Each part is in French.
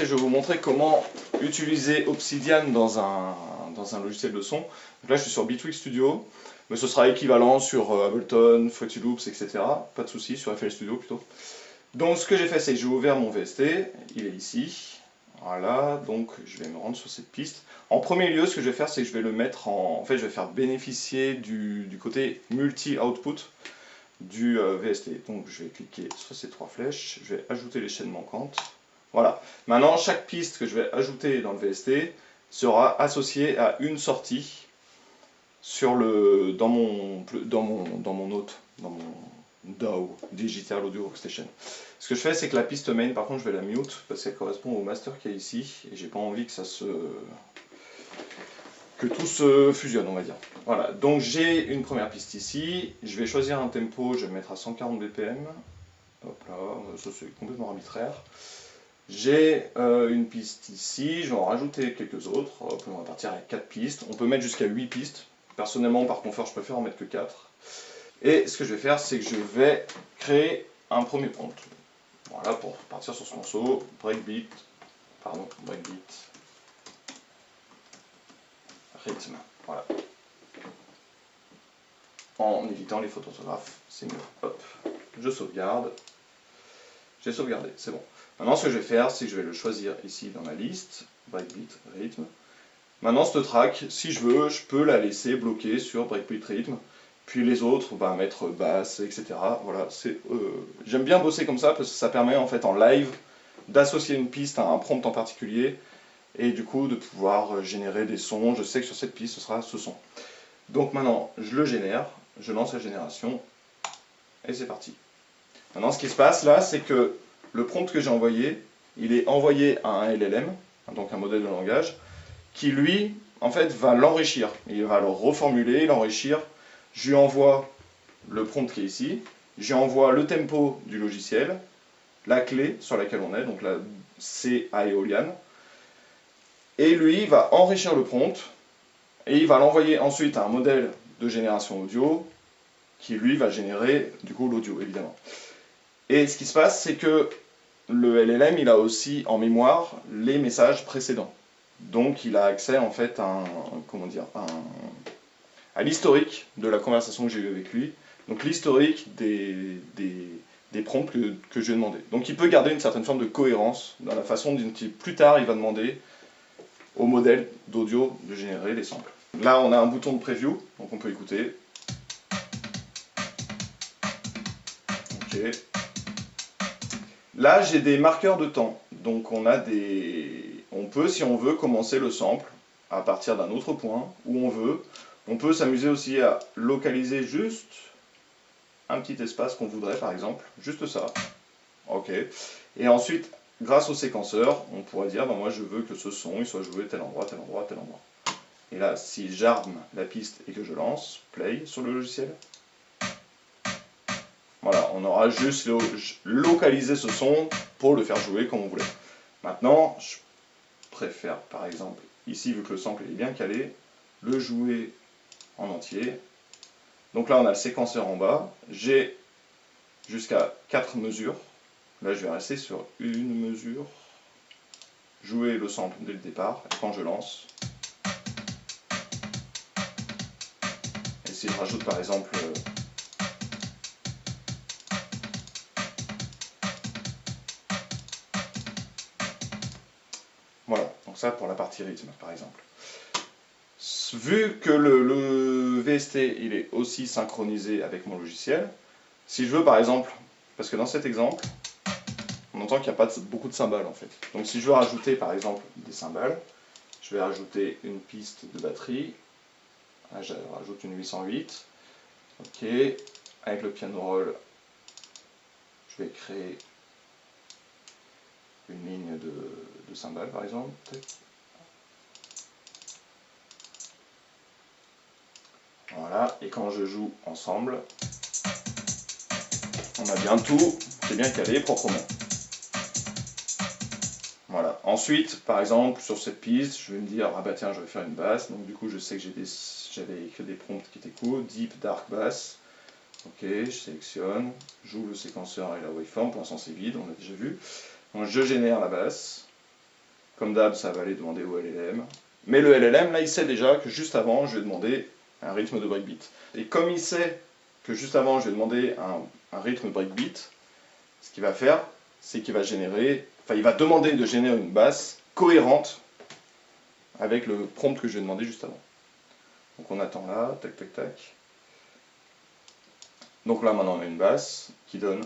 Je vais vous montrer comment utiliser Obsidian dans un logiciel de son. Donc là je suis sur Bitwig Studio, mais ce sera équivalent sur Ableton, Fruity Loops, etc. Pas de souci, sur FL Studio plutôt. Donc ce que j'ai fait, c'est que j'ai ouvert mon VST, il est ici. Voilà, donc je vais me rendre sur cette piste. En premier lieu, ce que je vais faire, c'est que je vais le mettre en... En fait, je vais faire bénéficier du côté multi-output du VST. Donc je vais cliquer sur ces trois flèches, je vais ajouter les chaînes manquantes. Voilà. Maintenant, chaque piste que je vais ajouter dans le VST sera associée à une sortie sur dans mon hôte, dans mon DAW, Digital Audio Workstation. Ce que je fais, c'est que la piste main, par contre, je vais la mute parce qu'elle correspond au master qui est ici et j'ai pas envie que que tout se fusionne, on va dire. Voilà, donc j'ai une première piste ici, je vais choisir un tempo, je vais le mettre à 140 BPM. Hop là, ça c'est complètement arbitraire. J'ai une piste ici, je vais en rajouter quelques autres. Hop, on va partir avec 4 pistes. On peut mettre jusqu'à 8 pistes. Personnellement, par confort, je préfère en mettre que 4. Et ce que je vais faire, c'est que je vais créer un premier prompt. Voilà, pour partir sur ce morceau. Breakbeat, rythme. Voilà. En évitant les fautes d'orthographe, c'est mieux. Hop, je sauvegarde. J'ai sauvegardé, c'est bon. Maintenant, ce que je vais faire, c'est que je vais le choisir ici dans la liste, breakbeat, rythme. Maintenant, cette track, si je veux, je peux la laisser bloquer sur breakbeat, rythme. Puis les autres, bah, mettre basse, etc. Voilà, j'aime bien bosser comme ça parce que ça permet en fait en live d'associer une piste à un prompt en particulier et du coup de pouvoir générer des sons. Je sais que sur cette piste, ce sera ce son. Donc maintenant, je le génère, je lance la génération et c'est parti. Maintenant, ce qui se passe là, c'est que le prompt que j'ai envoyé, il est envoyé à un LLM, donc un modèle de langage, qui lui, en fait, va l'enrichir. Il va le reformuler, l'enrichir. Je lui envoie le prompt qui est ici, je lui envoie le tempo du logiciel, la clé sur laquelle on est, donc là, c'est Aeolian, et lui, il va enrichir le prompt, et il va l'envoyer ensuite à un modèle de génération audio, qui lui va générer, du coup, l'audio, évidemment. Et ce qui se passe, c'est que le LLM, il a aussi en mémoire les messages précédents. Donc, il a accès en fait à l'historique de la conversation que j'ai eue avec lui. Donc, l'historique des prompts que je lui ai demandé. Donc, il peut garder une certaine forme de cohérence dans la façon dont plus tard il va demander au modèle d'audio de générer les samples. Là, on a un bouton de preview, donc on peut écouter. Ok. Là, j'ai des marqueurs de temps. Donc, on peut, si on veut, commencer le sample à partir d'un autre point où on veut. On peut s'amuser aussi à localiser juste un petit espace qu'on voudrait, par exemple. Juste ça. Ok. Et ensuite, grâce au séquenceur, on pourrait dire, ben moi, je veux que ce son il soit joué tel endroit, tel endroit, tel endroit. Et là, si j'arme la piste et que je lance, play sur le logiciel, voilà, on aura juste localisé ce son pour le faire jouer comme on voulait. Maintenant, je préfère par exemple, ici vu que le sample est bien calé, le jouer en entier. Donc là on a le séquenceur en bas, j'ai jusqu'à 4 mesures. Là je vais rester sur une mesure, jouer le sample dès le départ, et quand je lance, et si je rajoute par exemple voilà, donc ça pour la partie rythme par exemple. Vu que le VST il est aussi synchronisé avec mon logiciel, si je veux par exemple, parce que dans cet exemple, on entend qu'il n'y a pas beaucoup de cymbales en fait. Donc si je veux rajouter par exemple des cymbales, je vais rajouter une piste de batterie, là je rajoute une 808, ok, avec le piano roll, je vais créer une ligne de cymbales par exemple. Voilà, et quand je joue ensemble, on a bien tout, c'est bien calé proprement. Voilà. Ensuite, par exemple, sur cette piste, je vais me dire, ah bah tiens, je vais faire une basse, donc du coup je sais que j'avais écrit des prompts qui étaient cool, deep, dark, bass. Ok, je sélectionne, j'ouvre le séquenceur et la waveform, pour l'instant c'est vide, on l'a déjà vu. Donc je génère la basse. Comme d'hab, ça va aller demander au LLM. Mais le LLM, là, il sait déjà que juste avant, je vais demander un rythme de breakbeat. Et comme il sait que juste avant, je vais demander un rythme breakbeat, ce qu'il va faire, c'est qu'il va générer, enfin, il va demander de générer une basse cohérente avec le prompt que je vais demander juste avant. Donc on attend là, tac, tac, tac. Donc là, maintenant, on a une basse qui donne...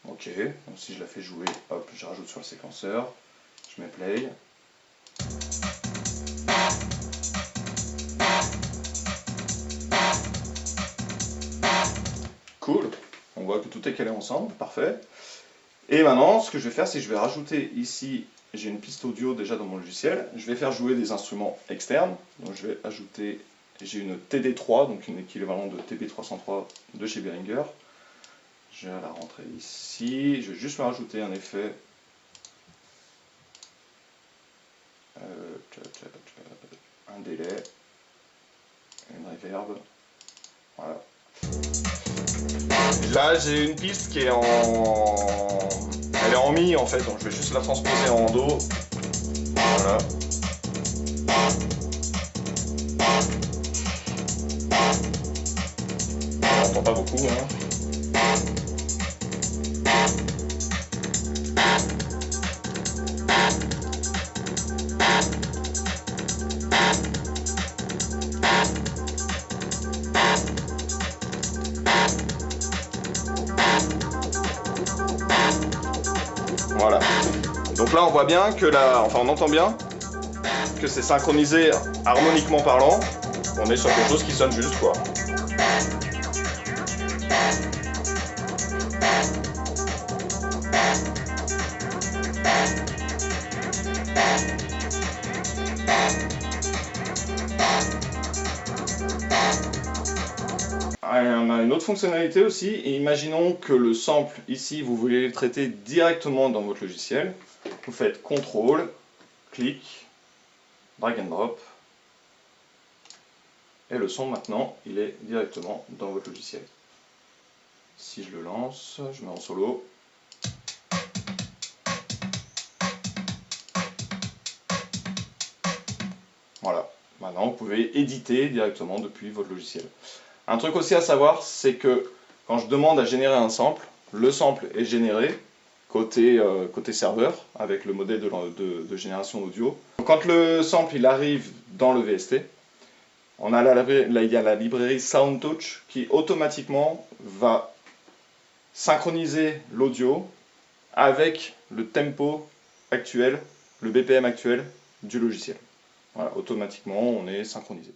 Ok, donc si je la fais jouer, hop, je rajoute sur le séquenceur, je mets play. Cool, on voit que tout est calé ensemble, parfait. Et maintenant, ce que je vais faire, c'est que je vais rajouter ici, j'ai une piste audio déjà dans mon logiciel, je vais faire jouer des instruments externes, donc je vais ajouter, j'ai une TD3, donc une équivalent de TB303 de chez Behringer. Je vais la rentrer ici, je vais juste me rajouter un effet, un délai, une reverb, voilà. Là j'ai une piste qui est elle est en mi en fait, donc je vais juste la transposer en do, voilà. On n'entend pas beaucoup, hein. Voilà. Donc là on voit bien que on entend bien que c'est synchronisé harmoniquement parlant. On est sur quelque chose qui sonne juste quoi. On a une autre fonctionnalité aussi, et imaginons que le sample ici vous voulez le traiter directement dans votre logiciel. Vous faites CTRL, clic, drag and drop, et le son maintenant il est directement dans votre logiciel. Si je le lance, je mets en solo. Voilà, maintenant vous pouvez éditer directement depuis votre logiciel. Un truc aussi à savoir, c'est que quand je demande à générer un sample, le sample est généré côté serveur avec le modèle de génération audio. Donc, quand le sample il arrive dans le VST, il y a la librairie SoundTouch qui automatiquement va synchroniser l'audio avec le tempo actuel, le BPM actuel du logiciel. Voilà, automatiquement on est synchronisé.